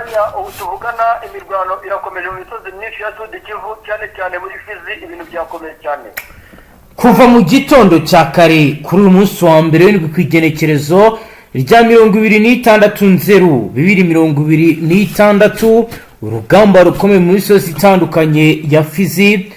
kanya ubu tuvugana imirwano irakomeje mu misozi myinshi ya Sud Kivu cyane cyane muri Fizi ibintu byakomeye cyane kuva mu gitondo cya kare kuri uyu munsi wa mbere w'indwi ku igenekerezo rya 26/2026 urugamba rukomeye mu misozi itandukanye ya Fizi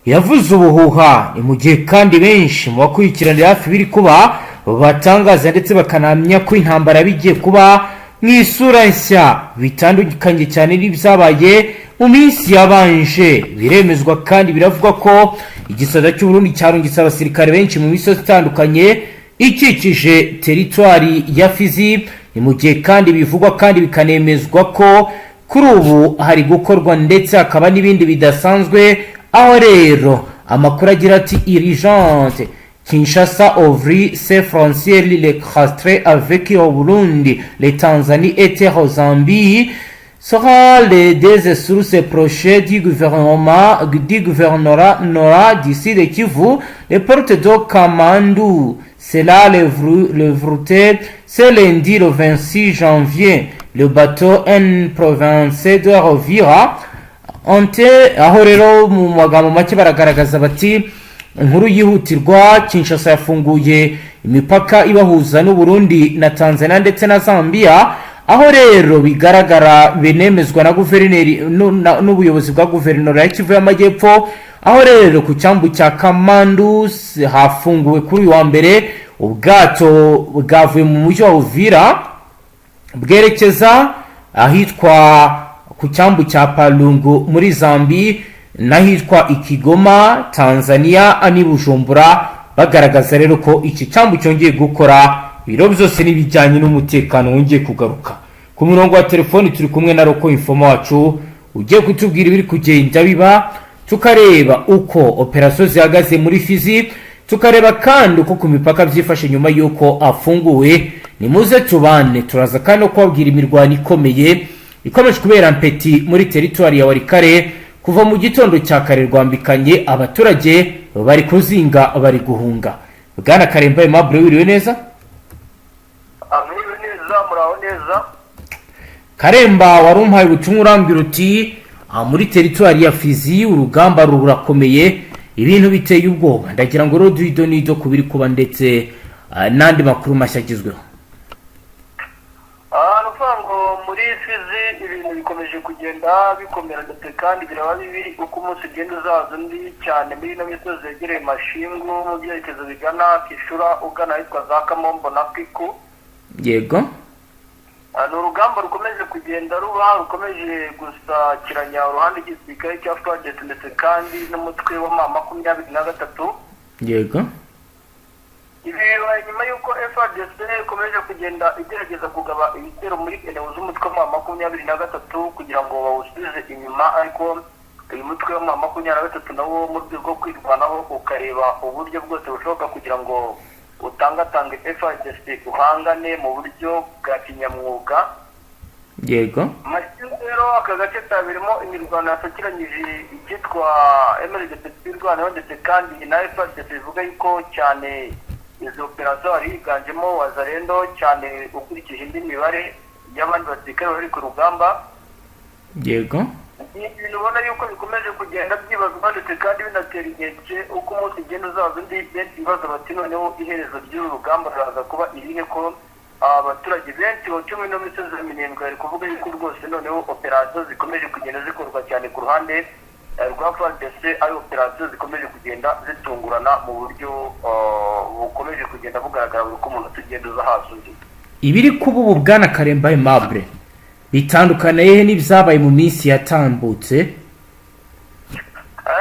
yavuze ubuhuha ni mu gihe kandi benshi mu bakurikiranira hafi biri kuba batangaza ndetse bakanamya ko intambara bigiye kuba mu isura nshya bitandukanye cyane n'ibyabaye mu minsi yabanje. Biremezwa kandi biravugwa ko igisata cy'u Burundi cyarungitse abasirikare benshi mu misozi itandukanye ikikije teritwari ya Fizi, ni mu gihe kandi bivugwa kandi bikanemezwa ko kuri ubu hari gukorwa ndetse hakaba n'ibindi bidasanzwe, aho rero amakuru agira ati urgente Kinshasa ouvrit ses frontières l'écrastre avec au Burundi, les Tanzanie et au Zambie sera les des sources proches du gouvernorat d'ici de Kivu, les portes de Kamandou. Cela le vrouté, c'est lundi le 26 janvier. Le bateau en province de Rovira aho rero mu magambo make baragaragaza bati inkuru yihutirwa Kinshasa yafunguye imipaka ibahuza n'u Burundi na Tanzania ndetse na Zambia, aho rero bigaragara benemezwa na guverineri n'ubuyobozi bwa guverinora ya Kivu y'Amajyepfo, aho rero ku cyambu cya Kamandu hafunguwe kuri uyu wa mbere ubwato bwavuye mu mujyi wa Uvira bwerekeza ahitwa ku cyambu cya Palungu muri Zambia n'ahitwa Ikigoma Tanzania ani Bujumbura, bagaragaza rero ko iki cyambu cyongeye gukora biro byose n'ibijyanye n'umutekano wongeye kugaruka. Ku murongo wa telefoni turi kumwe na Roko Informa wacu ugiye kutubwira ibiri kugenda biba, tukareba uko operation zihagaze muri Fizi, tukareba kandi uko ku mipaka byifashe nyuma yuko afunguwe. Ni muze tubane turaza kandi no kwabwira imirwano ikomeje kubera Mpeti muri teritwari ya Warikare kuva mu gitondo cya kare rwambikanye abaturage bari kuzinga bari guhunga. Bwana Karemba Aimable wiriwe neza? Amiriwe neza, muraho neza. Karemba warumpaye ubutumwa urambira uti muri teritwari ya Fizi urugamba rurakomeye ibintu biteye ubwoba, ndagira ngo Rodrido nido kubiri kuba ndetse nandi makuru mashyagizweho. Nufango muri Fizi ibintu bikomeje kugenda bikomera ndetse kandi biraba bibiri uko umunsi ugenda uzaza undi cyane muri ino misozi yegereye Mashingu mu byerekezo bigana Kishura ugana ahitwa za Kamombo na Kiku. Yego. Ni urugamba rukomeje kugenda rukomeje gusakiranya uruhande rw'igisirikare cya FARDC ndetse kandi n'umutwe wa M23. Yego. Ibi nyuma yuko FARDC ikomeje kugenda igerageza kugaba ibitero muri eneo z'umutwe wa M23 kugira ngo bawusubize inyuma, ariko uyu mutwe wa M23 nawo mu rwego rwo kwirwanaho ukareba uburyo bwose bushoboka kugira ngo utangatange FARDC uhangane mu buryo bwa kinyamwuga. Yego. Rero aka gace kabirimo imirwano yasakiranyije icyitwa MLDP Rwanda ndetse kandi na FARDC ivuga yuko cyane izo operation ari higanjemo Wazalendo cyane ukurikije indi mibare y'abandi basirikare bari ku rugamba. Yego. Ibintu ubona yuko bikomeje kugenda byibazwa ndetse kandi binatera inkeke uko umunsi ugenda uzaza undi benshi ibibazo bati noneho iherezo ry'uru rugamba ruraza kuba irihe, ko abaturage benshi batuye muri ino misozi ya Minembwe bari kuvuga yuko rwose noneho operation zikomeje kugenda zikorwa cyane ku ruhande rwa FARDC, ari operation zikomeje kugenda zitungurana mu buryo bukomeje kugenda bugaragara buri uko umuntu tugenda uza hasi undi. Ibiri kuba ubu Bwana Karemba Aimable bitandukana yehe n'ibyabaye mu minsi yatambutse?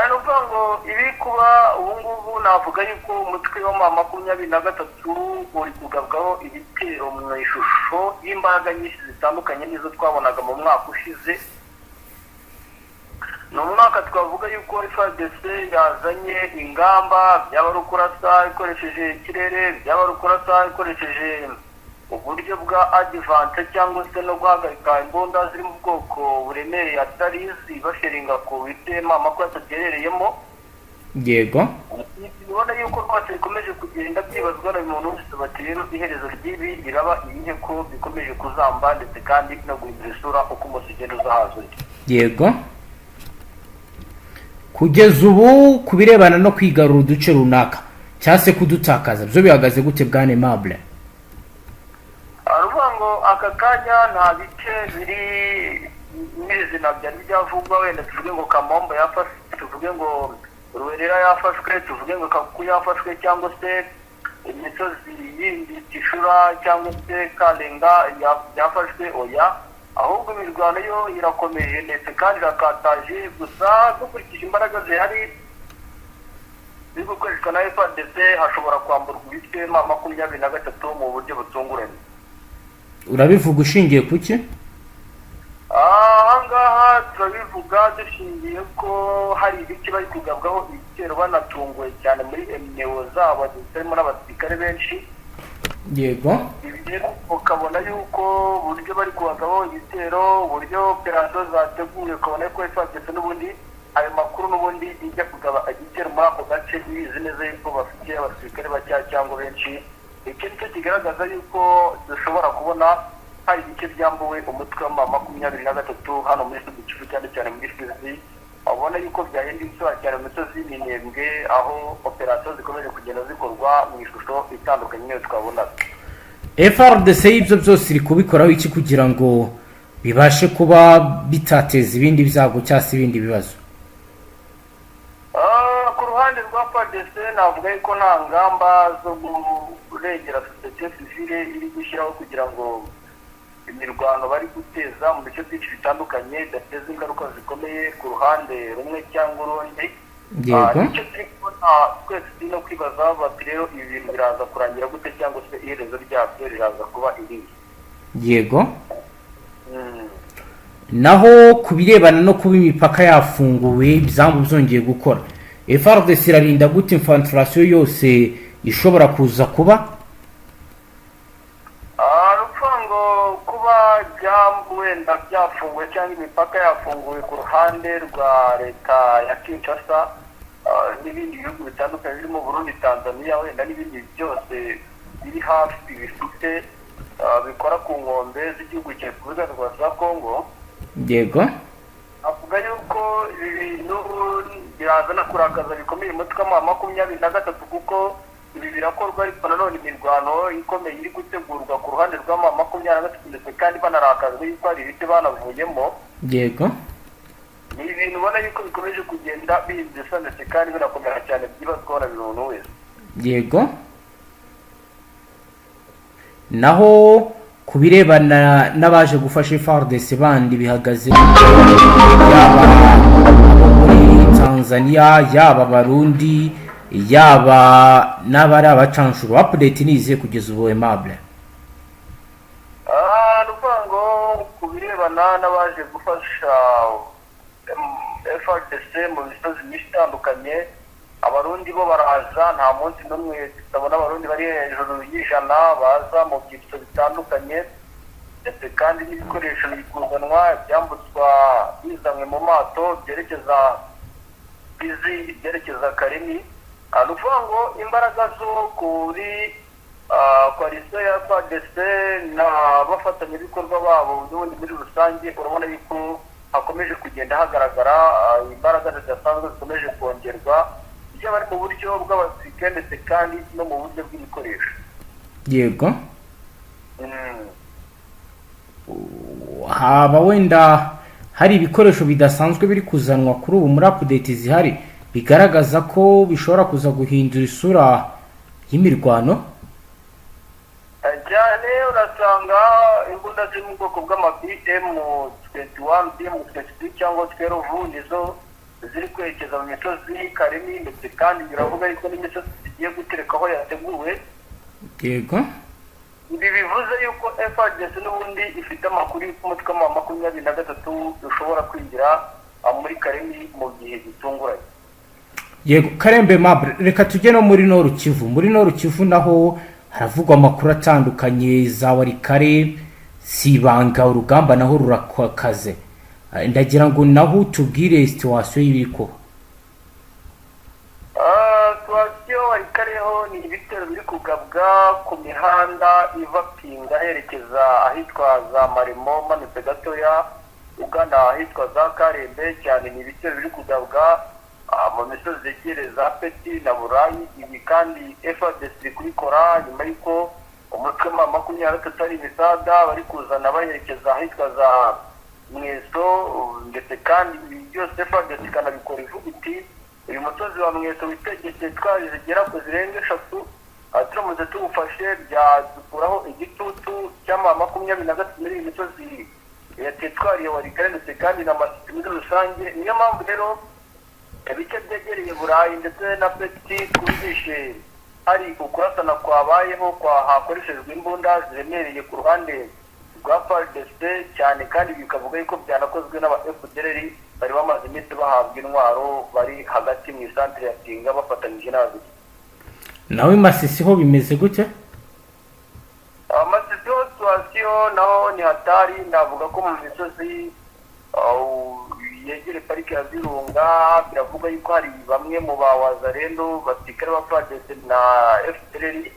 Nuko ngo ibi kuba ubu ngubu navuga yuko umutwe wa M23 uri kugabwaho ibitero mu ishusho y'imbaraga nyinshi zitandukanye nizo twabonaga mu mwaka ushize. Ni umwaka twavuga yuko FARDC yazanye ingamba byaba ari ukurasa ikoresheje ikirere, byaba ari ukurasa ikoresheje uburyo bwa advance cyangwa se no guhagarika imbunda ziri mu bwoko buremereye atarizi basheringa ku bitema amakuru atagerereyemo. yego ubona yuko rwose bikomeje kugenda byibazwa na muntu wese bati rero iherezo ry'ibi riraba ibihe ko bikomeje kuzamba ndetse kandi no guhindura isura uko umunsi ugenda uzahaza undi. yego kugeza ubu ku birebana no kwigarura uduce runaka cyangwa se kudutakaza byo bihagaze gute bwana Aimable? aravuga ngo aka kanya nta bice biri n'izina byari byavugwa, wenda tuvuge ngo Kamombo yafashwe, tuvuge ngo Ruwerera yafashwe, tuvuge ngo Kakuku yafashwe, cyangwa se imisozi yindi Gishura cyangwa se Kalenga yafashwe, oya, ahubwo imirwano yo irakomeje ndetse kandi irakataje. Gusa dukurikije imbaraga zihari ziri gukoreshwa na FARDC hashobora kwamburwa ibice M23 mu buryo butunguranye. Urabivuga ushingiye ku ki? Ahangaha turabivuga dushingiye ko hari ibice bari kugabwaho ibitero banatunguwe cyane muri emneo zabo harimo n'abasirikare benshi. yego Ibi rero ukabona yuko uburyo bari kubagaho ibitero, uburyo operasiyo zateguye, ukabona ko FARDC n'ubundi ayo makuru n'ubundi ijya kugaba igitero muri ako gace bizi neza yuko bafite abasirikare bacya cyangwa benshi. Iki nicyo kigaragaza yuko dushobora kubona hari ibice byambuwe umutwe wa M23 hano muri Kivu cyane cyane muri Fizi. Abona yuko byahinduye isura cyane mu misozi y'Minembwe, aho operasiyo zikomeje kugenda zikorwa mu ishusho itandukanye niyo twabona. FARDC ibyo byose iri kubikoraho iki kugira ngo bibashe kuba bitateza ibindi byago cyangwa se ibindi bibazo? Ku ruhande rwa FARDC navuga yuko nta ngamba zo kurengera sosiyete sivile iri gushyiraho kugira ngo imirwano bari guteza mu bice byinshi bitandukanye idateza ingaruka zikomeye ku ruhande rumwe cyangwa urundi. yego nicyo turi kubona twese turi no kwibaza bati rero ibi bintu biraza kurangira gute cyangwa se iherezo ryabyo riraza kuba irihe. yego naho ku birebana no kuba imipaka yafunguwe ibyambu byongeye gukora, FARDC irarinda gute infiltration yose ishobora kuza kuba? Rufango kuba byambu wenda byafunguwe cyangwa imipaka yafunguwe ku ruhande rwa leta ya Kinshasa n'ibindi bihugu bitandukanye birimo Burundi, Tanzania, wenda n'ibindi byose biri hafi bifite bikora ku nkombe z'igihugu cya Repubulika ya Kongo. yego avuga yuko ibi bintu birazana kurakaza bikomeye umutwe wa M23 kuko ibi birakorwa ariko nanone imirwano ikomeye iri gutegurwa ku ruhande rwa M23 ndetse kandi banarakazwa yuko hari ibice banavuyemo. yego Ni ibintu ubona yuko bikomeje kugenda bihindura ndetse kandi binakomera cyane byibazwaho na buri muntu wese. yego naho ku birebana n'abaje gufasha FARDC bandi bihagaze, yaba abo muri Tanzania, yaba Barundi, yaba n'abari abacanshuro, update nize kugeza ubu Aimable? Ruvango ku birebana n'abaje gufasha FARDC mu misozi myinshi itandukanye, abarundi bo baraza, nta munsi n'umwe tutabona abarundi bari hejuru y'ijana baza mu byiciro bitandukanye ndetse kandi n'ibikoresho bikuzanwa byambutswa bizanywe mu mato byerekeza Fizi, byerekeza Karemi. Ruvuga ngo imbaraga zo kuri koalisiyo ya FARDC n'abafatanyabikorwa babo n'ubundi muri rusange urabona yuko hakomeje kugenda hagaragara imbaraga zidasanzwe zikomeje kongerwa, byaba ari mu buryo bw'abasirikare ndetse kandi no mu buryo bw'ibikoresho. yego haba wenda hari ibikoresho bidasanzwe biri kuzanwa kuri ubu muri update zihari bigaragaza ko bishobora kuza guhindura isura y'imirwano? Cyane urasanga imbunda ziri mu bwoko bw'ama-BM21, BM22 cyangwa twerovu nizo ziri kwerekeza mu misozi Karemi ndetse kandi biravuga yuko n'imisozi zigiye guterekaho yateguwe. yego Ibi bivuze yuko FARDC n'ubundi ifite amakuru y'uko umutwe wa M23 ushobora kwinjira muri Karemi mu gihe gitunguranye. yego Karembe Aimable, reka tujye no muri Noru Kivu. Muri Noru Kivu naho haravugwa amakuru atandukanye, za Warikare sibanga urugamba naho rurakakaze. Ndagira ngo naho tubwire situation y'ibiri ko. warikareho ni ibitero biri kugabwa ku mihanda iva Pinga yerekeza ahitwa za Maremo manutse gatoya ugana ahitwa za Karembe cyane. Ni ibitero biri kugabwa mu misozi zegereye za Peti na Burayi. Ibi kandi FARDC kubikora nyuma y'uko umutwe wa 23 ari imisada bari kuzana bayerekeza ahitwa za Mweso, ndetse kandi ibi byose FARDC ikanabikora ivuga iti uyu musozi wa Mweso witegetse twari zigera ku zirenga 3 turamaze tuwufashe byadukuraho igitutu cy'ama 23 muri iyi misozi ya Tetwari ya Warikare ndetse kandi na Masisi muri rusange. Niyo mpamvu rero ibice byegereye Burayi ndetse na Peti kubishe hari ukurasana kwabayeho hakoreshejwe imbunda ziremereye ku ruhande rwa FARDC cyane, kandi bikavuga yuko byanakozwe n'aba FDLR bari bamaze iminsi bahabwa intwaro bari hagati mu isantere ya Tinga bafatanyije n'ababiri. Nawe Masisi ho bimeze gute? Masisi ho situasiyo naho ni hatari. Ndavuga ko mu misozi yegere parike ya Virunga biravuga yuko hari bamwe mu bawazarendo basikara ba FARDC na FDLR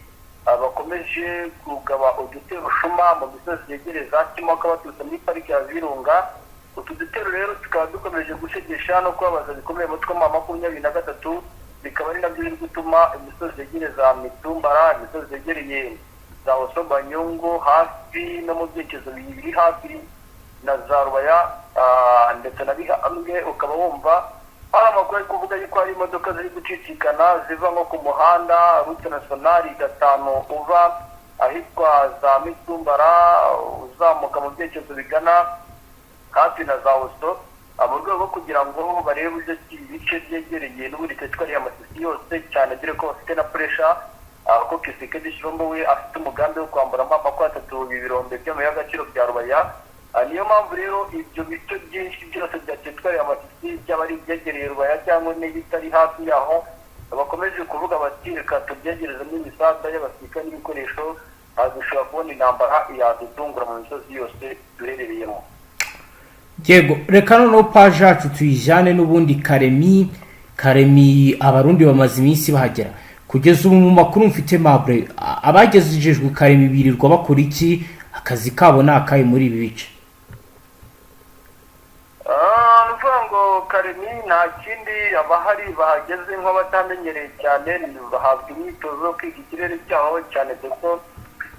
bakomeje kugaba udutero shuma mu misozi yegereye za Kimoka baturutse muri parike ya Virunga. Utu dutero rero tukaba dukomeje gushegesha no kubabaza bikomeye umutwe wa 23 bikaba ari nabyo biri gutuma imisozi yegereye za Mitumbara, imisozi yegereye za Osobanyungu hafi no mu byerekezo bibiri hafi na za Rubaya ndetse na Bihambwe ukaba wumva hari amakuru ari kuvuga yuko hari imodoka ziri gucicikana ziva nko ku muhanda route nationale 5 uva ahitwa za Mitumbara uzamuka mu byerekezo bigana hafi na za Oso mu rwego rwo kugira ngo barebe uburyo ibice byegereye n'ubundi Tetwari ya Masisi yose cyane dore ko bafite na pressure ko Kisekedi Shirombo we afite umugambi wo kwambura M23 ibirombe by'agaciro bya Rubaya. Niyo mpamvu rero ibyo bice byinshi byose bya Tetwari ya Masisi byaba ari byegereye Rubaya cyangwa n'ibitari hafi yaho bakomeje kuvuga bati reka tubyegerezemo imisada y'abasirikare n'ibikoresho dushobora kubona intambara yadutungura mu misozi yose duherereyemo. Yego, reka noneho paje yacu tuyijyane n'ubundi Karemi abarundi bamaze iminsi bahagera. Kugeza ubu mu makuru mfite Mabure abagezejejwe Karemi birirwa bakora iki? Akazi kabo ni akahe muri ibi bice? Nuvuga ngo Karemi nta kindi abahari bahageze nk'abatamenyereye cyane bahabwa imyitozo yo kwiga ikirere cyaho cyane kuko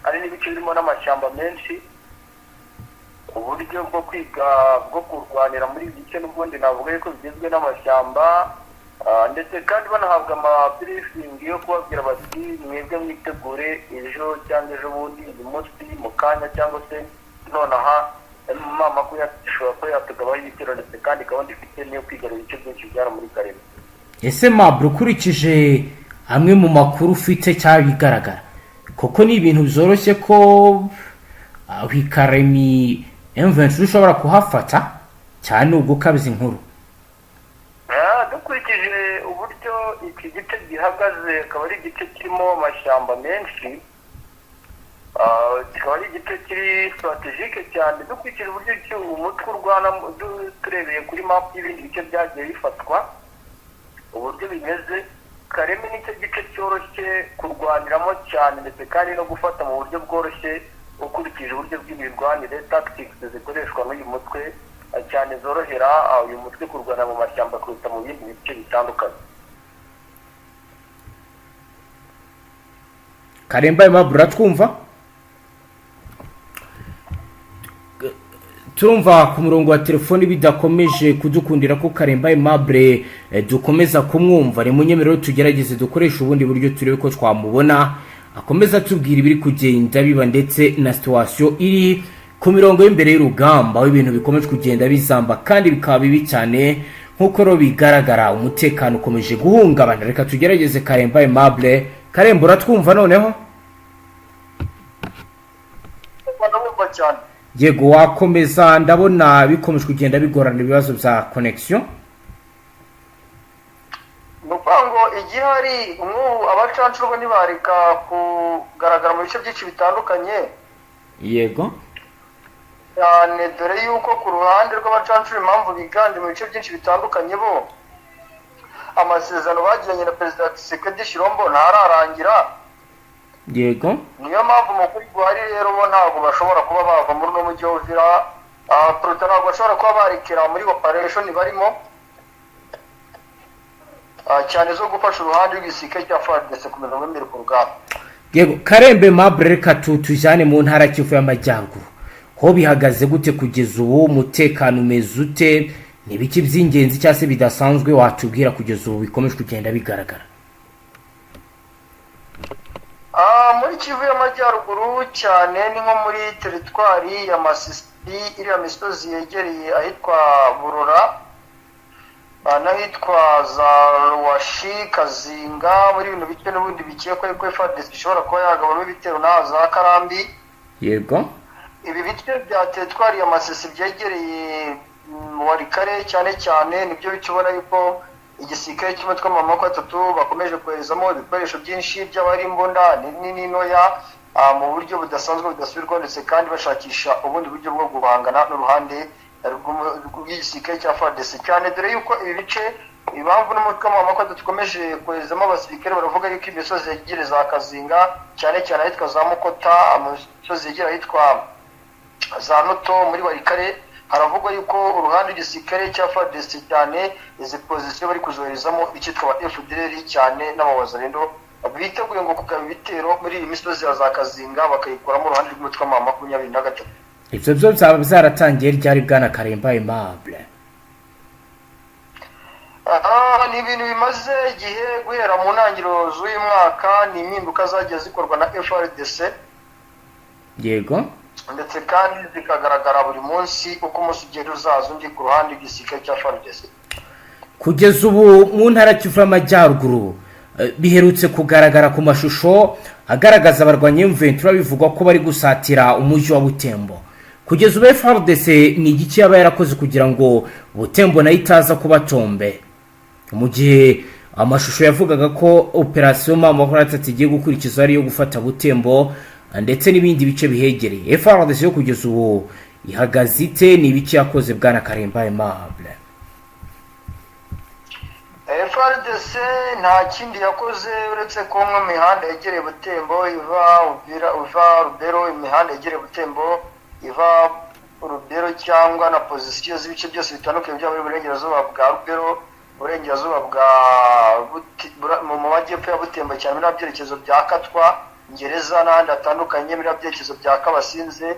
ari n'ibice birimo n'amashyamba menshi. Uburyo bwo kwiga bwo kurwanira muri ibi bice n'ubundi navuga yuko bigizwe n'amashyamba ndetse kandi banahabwa amabirifingi yo kubabwira bati mwebwe mwitegure ejo cyangwa ejo bundi uyu munsi mu kanya cyangwa se nonaha mama ko yashobora kuba yatugabaho ibitero ndetse kandi gahunda ifite niyo kwigarura ibice byinshi byara muri Karemi. Ese Mabure ukurikije amwe mu makuru ufite cyangwa bigaragara koko ni ibintu byoroshye ko Karemi M23 ushobora kuhafata cyane ubwo kabiza inkuru? Dukurikije uburyo iki gice gihagaze akaba ari igice kirimo amashyamba menshi, kikaba ari igice kiri strategique cyane. Dukurikije uburyo umutwe urwana turebeye kuri map y'ibindi bice byagiye bifatwa uburyo bimeze, Karemi nicyo gice cyoroshye kurwaniramo cyane ndetse kandi no gufata mu buryo bworoshye ukurikije uburyo bw'imirwanire tactics zikoreshwa n'uyu mutwe cyane zorohera uyu mutwe kurwana mu mashyamba kuruta mu bindi bice bitandukanye. Karemba Mabure twumva turumva ku murongo wa telefoni bidakomeje kudukundira ko Karemba Mabure dukomeza kumwumva. Ni munyemerero tugerageze dukoresha ubundi buryo turebe ko twamubona akomeza tubwira ibiri kugenda biba ndetse na situation iri ku mirongo y'imbere y'urugamba aho ibintu bikomeje kugenda bizamba kandi bikaba bibi cyane nkuko ro bigaragara umutekano ukomeje guhungabana. Reka tugerageze Karemba Mabure. Karemba uratwumva noneho? Yego, wakomeza. Ndabona bikomeje kugenda bigorana ibibazo bya connection. Nupango igihari abacancurwa nibarika kugaragara mu bice byinshi bitandukanye. Yego cyane dore yuko ku ruhande rw'abacancura impamvu biganje mu bice byinshi bitandukanye bo amasezerano bagiranye na perezida Tshisekedi Chilombo ntararangira. yego Niyo mpamvu mukuru Buhari rero bo ntabwo bashobora kuba bava muri no mujyi wa Uvira. Proto ntabwo bashobora kuba barikira muri operation barimo cyane zo gufasha uruhande rw'isike cya FARDC kumenya imbere ku rugamba. yego Karembe Aimable, reka tujyane mu ntara Kivu y'Amajyaruguru. Ho bihagaze gute kugeza ubu? Umutekano umeze ute? Ni biki by'ingenzi cyangwa se bidasanzwe watubwira kugeza ubu bikomeje kugenda bigaragara? Muri Kivu y'Amajyaruguru cyane ni nko muri teritwari ya Masisi, iriya misozi yegereye ahitwa Burora, n'ahitwa za Ruwashi, Kazinga, muri bino bice n'ubundi bikekwa yuko FARDC ishobora kuba yagabamo ibitero n'aho za Karambi. Yego Ibi bice bya teritwari ya Masisi byegereye Warikare cyane cyane nibyo bice ubona yuko igisirikare cy'umutwe wa M23 bakomeje koherezamo ibikoresho byinshi by'abari imbunda nini ntoya mu buryo budasanzwe budasubirwaho, ndetse kandi bashakisha ubundi buryo bwo guhangana n'uruhande rw'igisirikare cya FARDC cyane, dore yuko ibi bice impamvu n'umutwe wa M23 dukomeje koherezamo abasirikare baravuga yuko imisozi yegereye za Kazinga cyane cyane ahitwa za Mukota, imisozi yegereye ahitwa za Noto muri Warikare, haravugwa yuko uruhande rw'igisirikare cya FARDC cyane izi position bari kuzoherezamo icyitwa FDLR cyane n'abawazarendo biteguye ngo kugaba ibitero muri iyi misozi ya za Kazinga bakayikuramo uruhande rw'umutwe wa M23. ibyo byo byaba byaratangiye ryari bwana Karembe Aimable? Ni ibintu bimaze igihe guhera mu ntangiriro z'uyu mwaka, ni impinduka zagiye zikorwa na FARDC. Yego ndetse kandi zikagaragara buri munsi uko umunsi ugenda uzaza undi ku ruhande rw'igisirikare cya FARDC. Kugeza ubu mu ntara Kivu y'Amajyaruguru biherutse kugaragara ku mashusho agaragaza abarwanya M23 bivugwa ko bari gusatira umujyi wa Butembo. Kugeza ubu FARDC ni igiki yaba yarakoze kugira ngo Butembo nayo itaza kubatombe, mu gihe amashusho yavugaga ko operation M23 igiye gukurikizwa ari yo gufata Butembo ndetse n'ibindi bice bihegereye? FARDC yo kugeza ubu ihagaze ite? Ni ibiki yakoze bwana Karembe Aimable? FARDC nta kindi yakoze uretse ko mu mihanda yegereye Butembo iva Uvira, uva Rubero, imihanda yegereye Butembo iva Rubero cyangwa na position z'ibice byose bitandukanye bya muri burengerazuba bwa Rubero, burengerazuba bwa mu majyepfo ya Butembo cyane muri byerekezo bya Katwa, Ngereza n'ahandi hatandukanye muri byerekezo bya Kabasinze.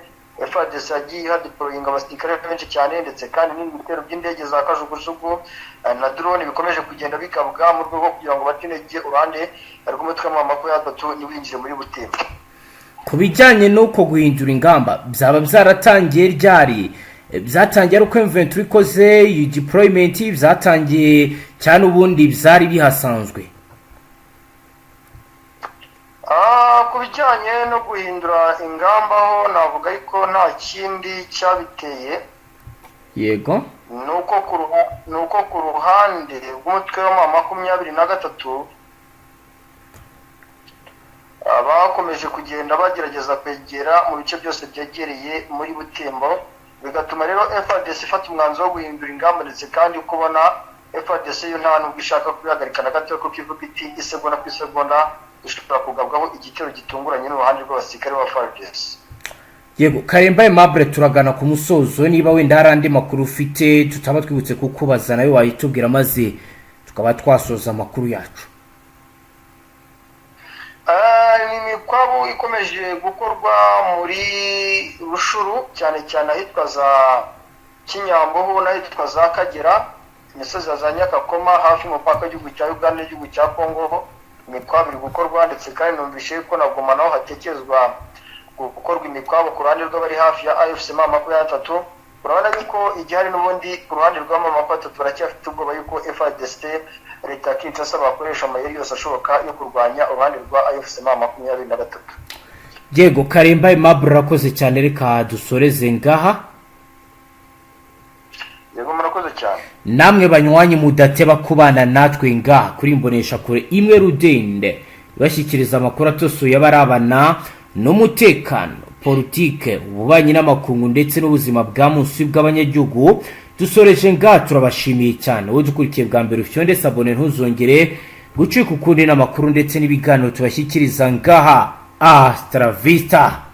FARDC yagiye hadeployinga abasirikare benshi cyane, ndetse kandi n'ibitero by'indege za kajugujugu na drone bikomeje kugenda bikabwa mu rwego kugira ngo batinege uruhande rw'umutwe wa M23 niwinjire muri Butembo. Ku bijyanye n'uko guhindura ingamba byaba byaratangiye ryari? Byatangiye uko M23 ikoze iyi deployment, byatangiye cyane ubundi byari bihasanzwe? Ku bijyanye no guhindura ingamba ho navuga ariko nta kindi cyabiteye. Yego nuko ku ruhande rw'umutwe wa M23 bakomeje kugenda bagerageza kwegera mu bice byose byegereye muri Butembo, bigatuma rero FARDC ifata umwanzuro wo guhindura ingamba, ndetse kandi kubona FARDC yo nta nubwo ishaka kubihagarika na gato kuko ivuga iti isegonda ku isegonda ishobora kugabwaho igitero gitunguranye n'uruhande rw'abasirikare ba FARDC. Yego Karembe Aimable, turagana ku musozo. Niba wenda hari andi makuru ufite tutaba twibutse kukubaza nawe wayitubwira maze tukaba twasoza amakuru yacu. Imikwabu ikomeje gukorwa muri Rushuru cyane cyane ahitwa za Kinyamboho n'ahitwa za Kagera, imisozi ya za Nyakakoma hafi y'umupaka w'igihugu cya Uganda n'igihugu cya Kongo. Imikwabu iri gukorwa, ndetse kandi numvise ko na Goma naho hatekerezwa gukorwa imikwabu ku ruhande rw'abari hafi ya AFC M23. Urabona yuko igihari n'ubundi ku ruhande rwa M23 baracyafite ubwoba yuko FARDC leta Kinshasa bakoresha amayeri yose ashoboka yo kurwanya uruhande rwa AFC M23. Yego Karembe Aimable, urakoze cyane, reka dusoreze ngaha. Yego murakoze cyane. Namwe banywanyi mudateba kubana natwe ngaha kuri Imbonesha kure imwe Rudende bashyikiriza amakuru atosuye abarabana n'umutekano, politike, ububanyi n'amakungu ndetse n'ubuzima bwa munsi bw'abanyagihugu. dusoreje nga turabashimiye cyane wowe dukurikiye bwa mbere ufyonde sabone ntuzongere gucika ukundi n'amakuru ndetse n'ibiganiro tubashyikiriza ngaha Astra Vista.